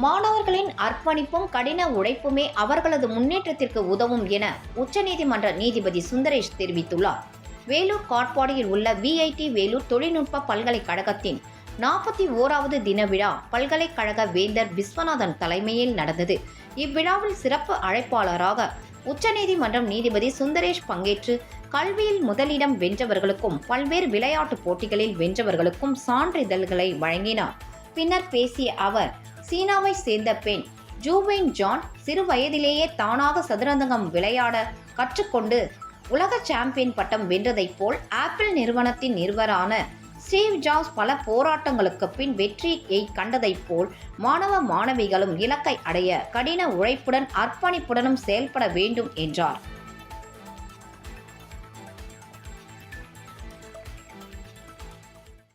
மாணவர்களின் அர்ப்பணிப்பும் கடின உழைப்புமே அவர்களது முன்னேற்றத்திற்கு உதவும் என உச்சநீதிமன்ற நீதிபதி சுந்தரேஷ் தெரிவித்துள்ளார். வேலூர் காட்பாடியில் உள்ள VIT வேலூர் தொழில்நுட்ப பல்கலைக்கழகத்தின் 41வது தின விழா பல்கலைக்கழக வேந்தர் விஸ்வநாதன் தலைமையில் நடந்தது. இவ்விழாவில் சிறப்பு அழைப்பாளராக உச்சநீதிமன்றம் நீதிபதி சுந்தரேஷ் பங்கேற்று கல்வியில் முதலிடம் வென்றவர்களுக்கும் பல்வேறு விளையாட்டுப் போட்டிகளில் வென்றவர்களுக்கும் சான்றிதழ்களை வழங்கினார். பின்னர் பேசிய அவர், சீனாவை சேர்ந்த பெண் ஜூவென் ஜான் சிறு வயதிலேயே தானாக சதுரங்கம் விளையாட கற்றுக்கொண்டு உலக சாம்பியன் பட்டம் வென்றதைப் போல் ஆப்பிள் நிறுவனத்தின் நிறுவனரான ஸ்டீவ் ஜாப்ஸ் பல போராட்டங்களுக்கு பின் வெற்றியை கண்டதைப் போல் மாணவ மாணவிகளும் இலக்கை அடைய கடின உழைப்புடன் அர்ப்பணிப்புடனும் செயல்பட வேண்டும் என்றார்.